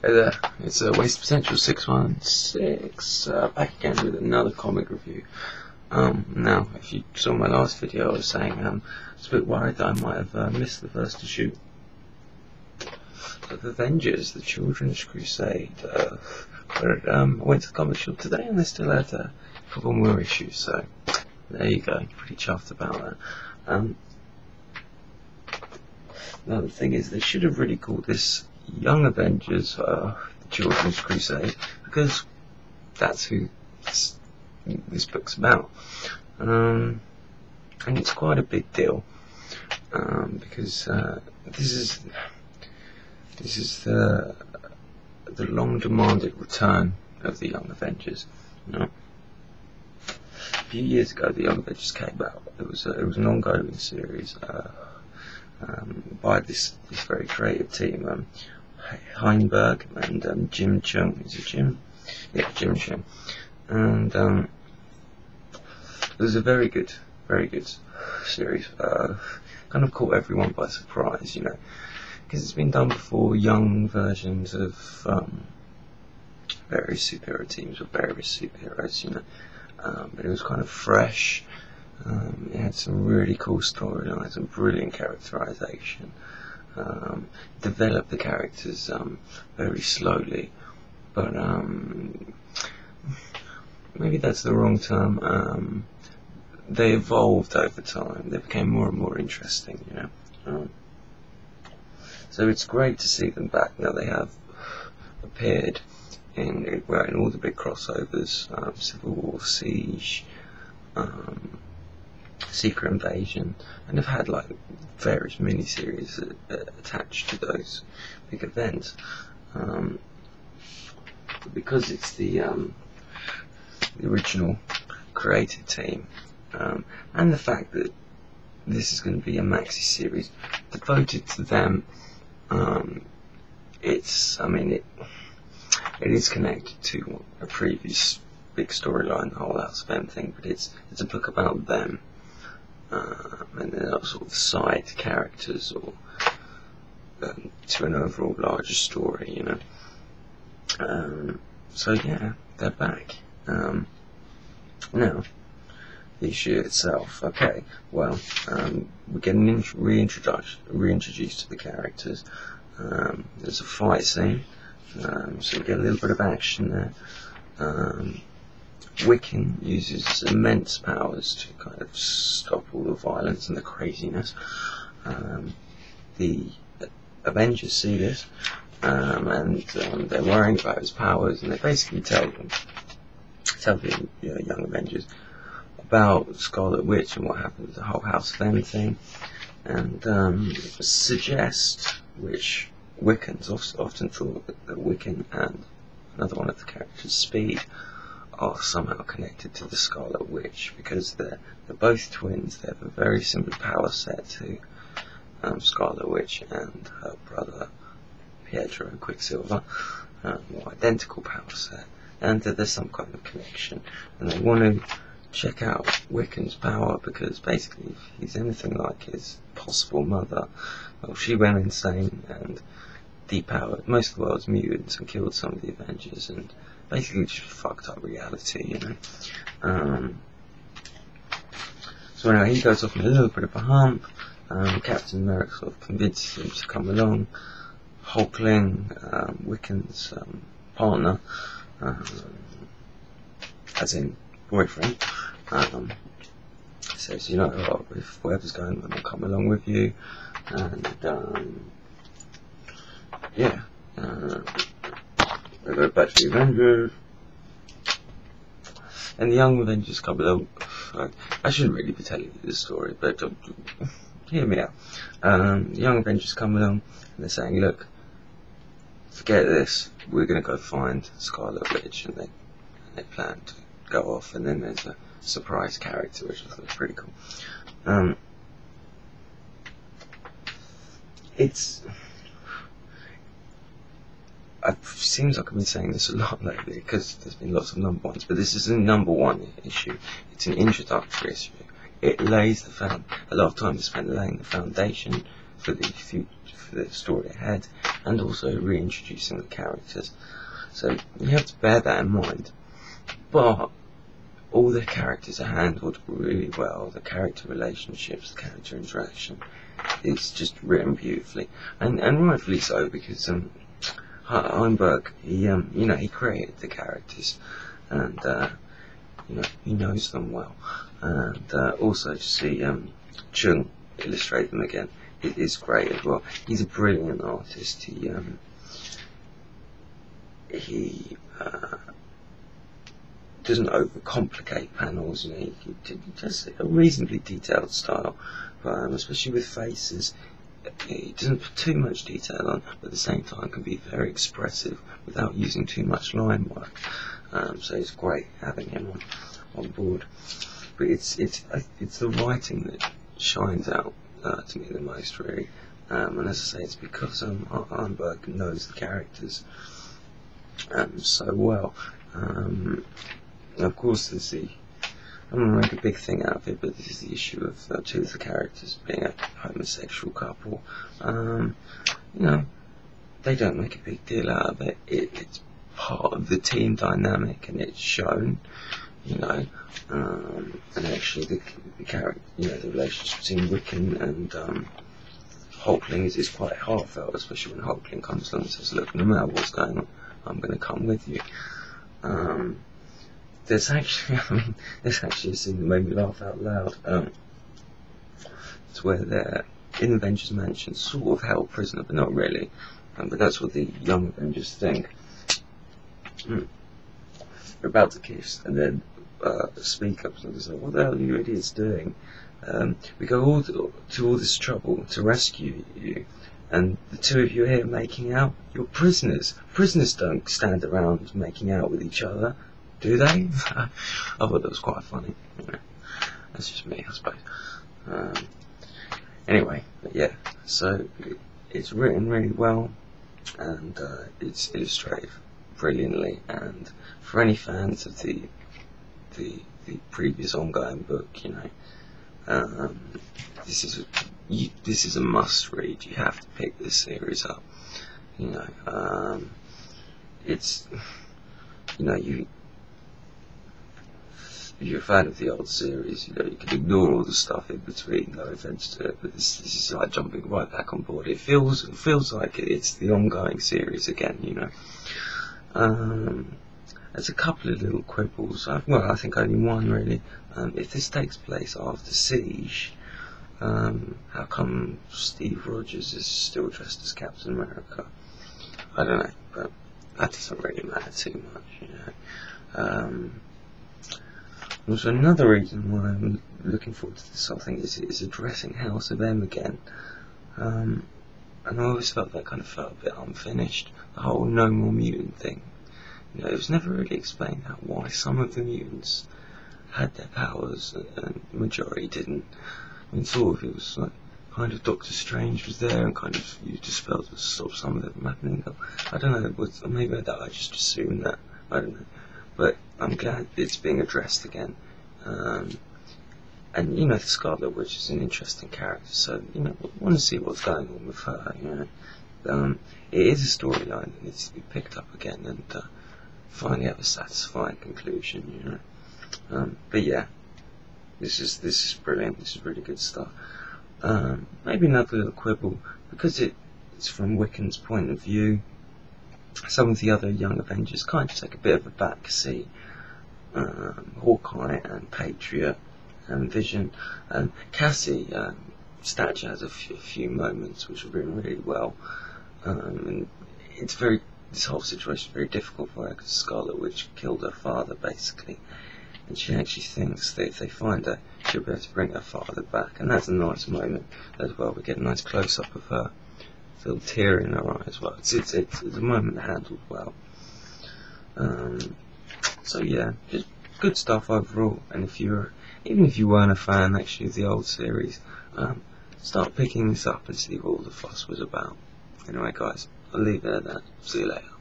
Hey there, it's Waste Potential 616, back again with another comic review. Now, if you saw my last video, I was saying I was a bit worried that I might have missed the first issue of Avengers, the Children's Crusade. But I went to the comic shop today and they still had a couple more issues, so there you go, pretty chuffed about that. Now the thing is, they should have really called this Young Avengers, the Children's Crusade, because that's who this book's about. And it's quite a big deal, because this is the long-demanded return of the Young Avengers. You know? A few years ago, the Young Avengers came out. It was an ongoing series by this very creative team, Heinberg and Jim Chung. Is it Jim? Yeah, Jim Chung. And it was a very good series. Kind of caught everyone by surprise, you know, because it's been done before, young versions of various superhero teams with various superheroes, you know. But it was kind of fresh. It had some really cool storylines and brilliant characterization. Developed the characters very slowly, but maybe that's the wrong term. They evolved over time. They became more and more interesting, you know. So it's great to see them back now. They have appeared in all the big crossovers: Civil War, Siege, Secret Invasion, and have had like various miniseries attached to those big events. But because it's the original creative team, and the fact that this is going to be a maxi series devoted to them, it is connected to a previous big storyline, the whole House of M thing, but it's a book about them. And they're not sort of side characters or to an overall larger story, you know. So yeah, they're back. Now, the issue itself. Okay, well, we're getting reintroduced to the characters. There's a fight scene, so we get a little bit of action there. Wiccan uses immense powers to kind of stop all the violence and the craziness. The Avengers see this, and they're worrying about his powers, and they basically tell the Young Avengers about Scarlet Witch and what happened to the whole House of M thing, and suggest, which Wiccans often thought that Wiccan and another one of the characters, Speed, are somehow connected to the Scarlet Witch, because they're both twins. They have a very similar power set to Scarlet Witch and her brother Pietro Quicksilver, identical power set, and there's some kind of connection, and they want to check out Wiccan's power, because basically if he's anything like his possible mother, well, she went insane and depowered most of the world's mutants and killed some of the Avengers, and basically just fucked up reality, you know. So anyway, he goes off in a little bit of a hump. Captain America sort of convinces him to come along. Hulkling, Wiccan's partner, as in boyfriend, says, you know, if whatever's going on, I'll come along with you. And yeah. We go back to the Avengers, and the Young Avengers come along. I shouldn't really be telling you this story, but hear me out. The Young Avengers come along, and they're saying, look, forget this, we're going to go find Scarlet Witch, and they plan to go off, and then there's a surprise character, which I thought was pretty cool. It seems like I've been saying this a lot lately, because there's been lots of number ones, but this is a number one issue. It's an introductory issue. It lays a lot of time is spent laying the foundation for the story ahead, and also reintroducing the characters. So you have to bear that in mind. But all the characters are handled really well. The character relationships, the character interaction, it's just written beautifully, and rightfully so, because Heinberg, he created the characters, and he knows them well, and also to see Chung illustrate them again, it is great as well. He's a brilliant artist. He doesn't overcomplicate panels. He does a reasonably detailed style, especially with faces. He doesn't put too much detail on, but at the same time can be very expressive without using too much line work. So it's great having him on board. But it's the writing that shines out to me the most, really. And as I say, it's because Arnberg knows the characters so well. Of course, there's I'm going to make a big thing out of it, but this is the issue of two of the characters being a homosexual couple. They don't make a big deal out of it. It's part of the team dynamic, and it's shown, and actually the character, the relationship between Wiccan and Hulkling is quite heartfelt, especially when Hulkling comes along and says, "Look, no matter what's going on, I'm going to come with you." There's actually a scene that made me laugh out loud. It's where they're in Avengers Mansion, sort of held prisoner, but not really. But that's what the Young Avengers think. They're about to kiss, and then speak up and say, "What the hell are you idiots doing? We go to all this trouble to rescue you, and the two of you here making out? You're prisoners. Prisoners don't stand around making out with each other, do they?" I thought that was quite funny. That's just me, I suppose. Anyway, but yeah, so it's written really well, and it's illustrated brilliantly. And for any fans of the previous ongoing book, this is a must read. You have to pick this series up. It's if you're a fan of the old series, you can ignore all the stuff in between, no offense to it, but this is like jumping right back on board. It feels like it's the ongoing series again, There's a couple of little quibbles. I think only one really. If this takes place after Siege, how come Steve Rogers is still dressed as Captain America? I don't know, but that doesn't really matter too much, Also, another reason why I'm looking forward to this, I think, is addressing House of M again. And I always felt that kind of felt a bit unfinished. The whole no more mutant thing. It was never really explained why some of the mutants had their powers and the majority didn't. I mean, sort of, it was like kind of Doctor Strange was there and kind of used a spell to stop some of them from happening. I don't know, maybe I just assumed that. I don't know. But I'm glad it's being addressed again. And the Scarlet Witch is an interesting character, so I want to see what's going on with her. It is a storyline that needs to be picked up again and finally have a satisfying conclusion. But yeah, this is brilliant. This is really good stuff. Maybe another little quibble, because it's from Wiccan's point of view. Some of the other Young Avengers kind of take a bit of a back seat. Hawkeye and Patriot and Vision and Cassie. Stature has a few moments which have written really well. And this whole situation is very difficult for her because Scarlet Witch killed her father basically, and she actually thinks that if they find her, she'll be able to bring her father back, and that's a nice moment as well. We get a nice close up of her. Feel tear in her eye as well. It's a moment handled well. So yeah, just good stuff overall. And even if you weren't a fan actually of the old series, start picking this up and see what all the fuss was about. Anyway, guys, I'll leave it at that. See you later.